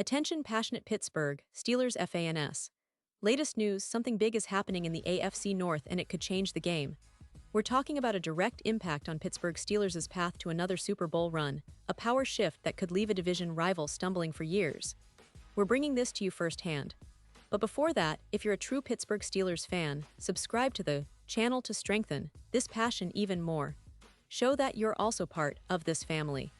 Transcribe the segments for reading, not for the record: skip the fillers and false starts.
Attention passionate Pittsburgh Steelers fans. Latest news, something big is happening in the AFC North and it could change the game. We're talking about a direct impact on Pittsburgh Steelers' path to another Super Bowl run, a power shift that could leave a division rival stumbling for years. We're bringing this to you firsthand. But before that, if you're a true Pittsburgh Steelers fan, subscribe to the channel to strengthen this passion even more. Show that you're also part of this family.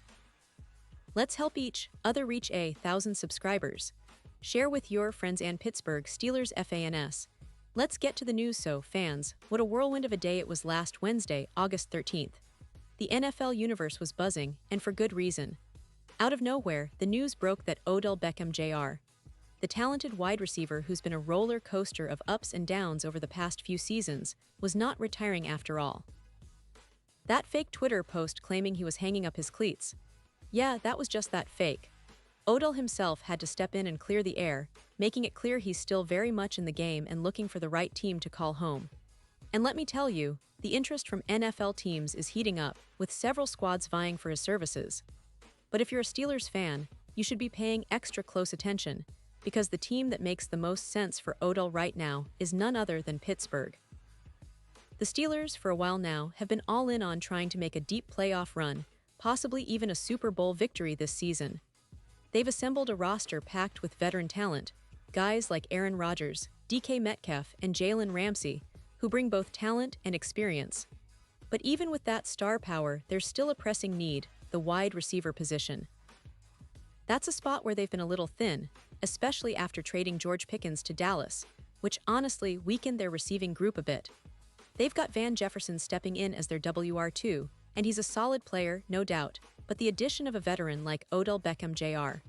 Let's help each other reach 1,000 subscribers. Share with your friends and Pittsburgh Steelers fans. Let's get to the news. So, fans, what a whirlwind of a day it was last Wednesday, August 13th. The NFL universe was buzzing, and for good reason. Out of nowhere, the news broke that Odell Beckham Jr., the talented wide receiver who's been a roller coaster of ups and downs over the past few seasons, was not retiring after all. That fake Twitter post claiming he was hanging up his cleats. Yeah, that was just that fake. Odell himself had to step in and clear the air, making it clear he's still very much in the game and looking for the right team to call home. And let me tell you, the interest from NFL teams is heating up, with several squads vying for his services. But if you're a Steelers fan, you should be paying extra close attention, because the team that makes the most sense for Odell right now is none other than Pittsburgh. The Steelers, for a while now, have been all in on trying to make a deep playoff run, possibly even a Super Bowl victory this season. They've assembled a roster packed with veteran talent, guys like Aaron Rodgers, DK Metcalf, and Jalen Ramsey, who bring both talent and experience. But even with that star power, there's still a pressing need, the wide receiver position. That's a spot where they've been a little thin, especially after trading George Pickens to Dallas, which honestly weakened their receiving group a bit. They've got Van Jefferson stepping in as their WR2, and he's a solid player, no doubt, but the addition of a veteran like Odell Beckham Jr.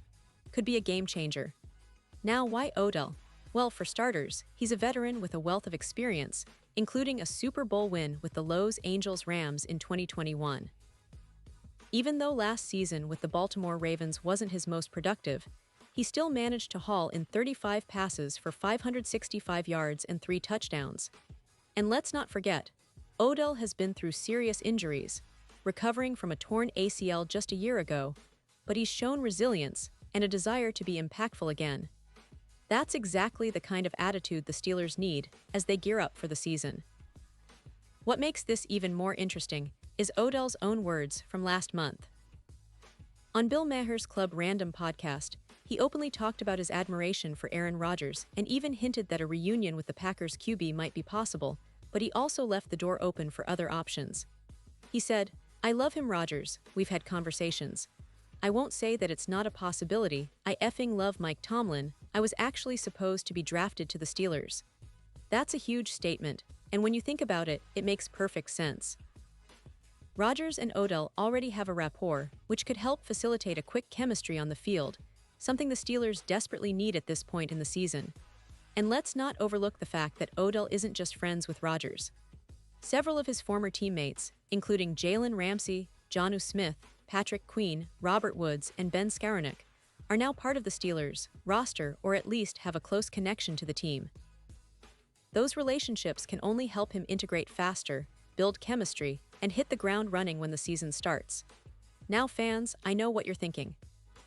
could be a game changer. Now, why Odell? Well, for starters, he's a veteran with a wealth of experience, including a Super Bowl win with the Los Angeles Rams in 2021. Even though last season with the Baltimore Ravens wasn't his most productive, he still managed to haul in 35 passes for 565 yards and 3 touchdowns. And let's not forget, Odell has been through serious injuries, recovering from a torn ACL just a year ago, but he's shown resilience and a desire to be impactful again. That's exactly the kind of attitude the Steelers need as they gear up for the season. What makes this even more interesting is Odell's own words from last month. On Bill Maher's Club Random podcast, he openly talked about his admiration for Aaron Rodgers and even hinted that a reunion with the Packers QB might be possible, but he also left the door open for other options. He said, "I love him, Rodgers. We've had conversations. I won't say that it's not a possibility. I effing love Mike Tomlin. I was actually supposed to be drafted to the Steelers." That's a huge statement, and when you think about it, it makes perfect sense. Rodgers and Odell already have a rapport, which could help facilitate a quick chemistry on the field, something the Steelers desperately need at this point in the season. And let's not overlook the fact that Odell isn't just friends with Rodgers. Several of his former teammates, including Jalen Ramsey, Jonnu Smith, Patrick Queen, Robert Woods, and Ben Skowronek, are now part of the Steelers' roster or at least have a close connection to the team. Those relationships can only help him integrate faster, build chemistry, and hit the ground running when the season starts. Now, fans, I know what you're thinking.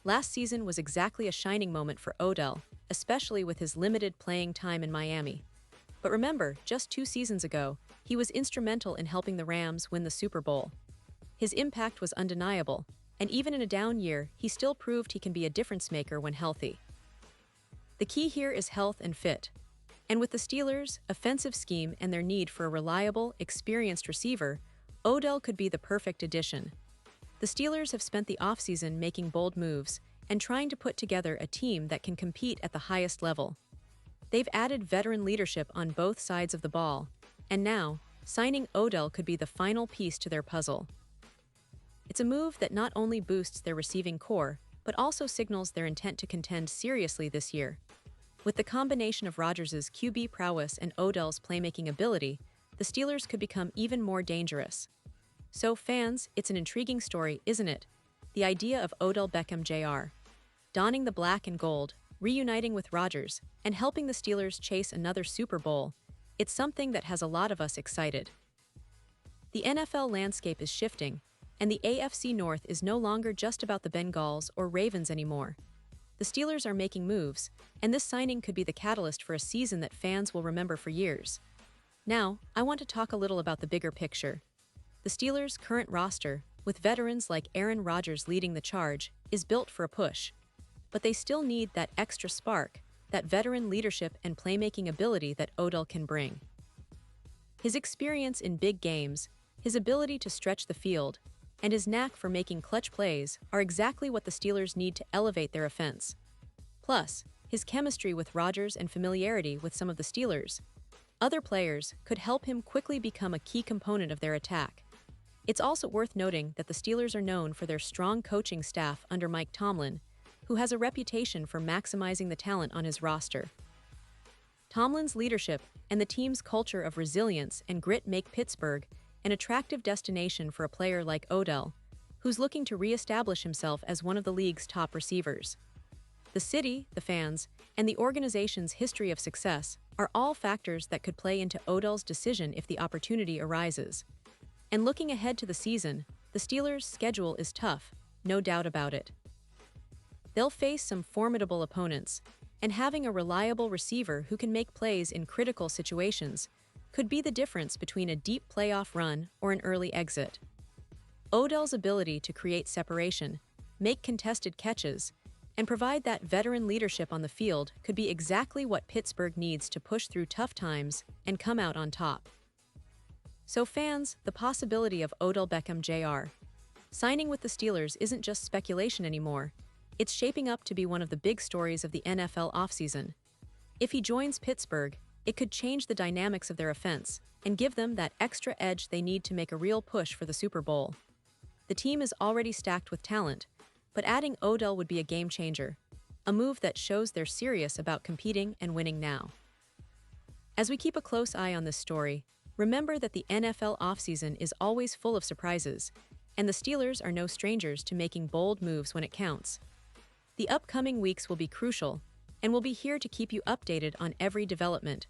Last season was exactly a shining moment for Odell, especially with his limited playing time in Miami. But remember, just 2 seasons ago, he was instrumental in helping the Rams win the Super Bowl. His impact was undeniable, and even in a down year, he still proved he can be a difference maker when healthy. The key here is health and fit. And with the Steelers' offensive scheme and their need for a reliable, experienced receiver, Odell could be the perfect addition. The Steelers have spent the offseason making bold moves and trying to put together a team that can compete at the highest level. They've added veteran leadership on both sides of the ball, and now, signing Odell could be the final piece to their puzzle. It's a move that not only boosts their receiving core, but also signals their intent to contend seriously this year. With the combination of Rodgers' QB prowess and Odell's playmaking ability, the Steelers could become even more dangerous. So, fans, it's an intriguing story, isn't it? The idea of Odell Beckham Jr. donning the black and gold, reuniting with Rodgers, and helping the Steelers chase another Super Bowl, it's something that has a lot of us excited. The NFL landscape is shifting, and the AFC North is no longer just about the Bengals or Ravens anymore. The Steelers are making moves, and this signing could be the catalyst for a season that fans will remember for years. Now, I want to talk a little about the bigger picture. The Steelers' current roster, with veterans like Aaron Rodgers leading the charge, is built for a push. But they still need that extra spark, that veteran leadership and playmaking ability that Odell can bring. His experience in big games, his ability to stretch the field, and his knack for making clutch plays are exactly what the Steelers need to elevate their offense. Plus, his chemistry with Rodgers and familiarity with some of the Steelers' other players could help him quickly become a key component of their attack. It's also worth noting that the Steelers are known for their strong coaching staff under Mike Tomlin, who has a reputation for maximizing the talent on his roster. Tomlin's leadership and the team's culture of resilience and grit make Pittsburgh an attractive destination for a player like Odell, who's looking to re-establish himself as one of the league's top receivers. The city, the fans, and the organization's history of success are all factors that could play into Odell's decision if the opportunity arises. And looking ahead to the season, the Steelers' schedule is tough, no doubt about it. They'll face some formidable opponents, and having a reliable receiver who can make plays in critical situations could be the difference between a deep playoff run or an early exit. Odell's ability to create separation, make contested catches, and provide that veteran leadership on the field could be exactly what Pittsburgh needs to push through tough times and come out on top. So fans, the possibility of Odell Beckham Jr. signing with the Steelers isn't just speculation anymore. It's shaping up to be one of the big stories of the NFL offseason. If he joins Pittsburgh, it could change the dynamics of their offense and give them that extra edge they need to make a real push for the Super Bowl. The team is already stacked with talent, but adding Odell would be a game changer, a move that shows they're serious about competing and winning now. As we keep a close eye on this story, remember that the NFL offseason is always full of surprises, and the Steelers are no strangers to making bold moves when it counts. The upcoming weeks will be crucial, and we'll be here to keep you updated on every development.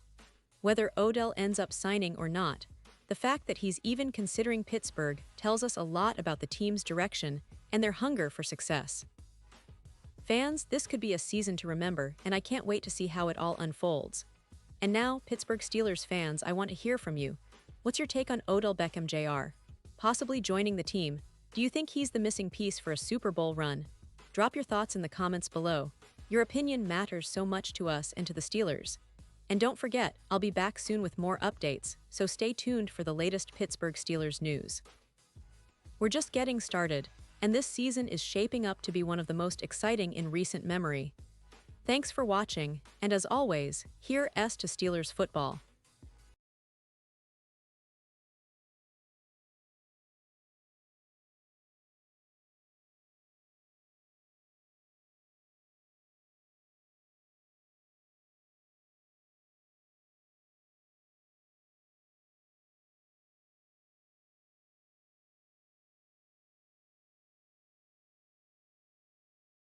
Whether Odell ends up signing or not, the fact that he's even considering Pittsburgh tells us a lot about the team's direction and their hunger for success. Fans, this could be a season to remember, and I can't wait to see how it all unfolds. And now, Pittsburgh Steelers fans, I want to hear from you. What's your take on Odell Beckham Jr. possibly joining the team? Do you think he's the missing piece for a Super Bowl run? Drop your thoughts in the comments below. Your opinion matters so much to us and to the Steelers. And don't forget, I'll be back soon with more updates, so stay tuned for the latest Pittsburgh Steelers news. We're just getting started, and this season is shaping up to be one of the most exciting in recent memory. Thanks for watching, and as always, here's to Steelers football.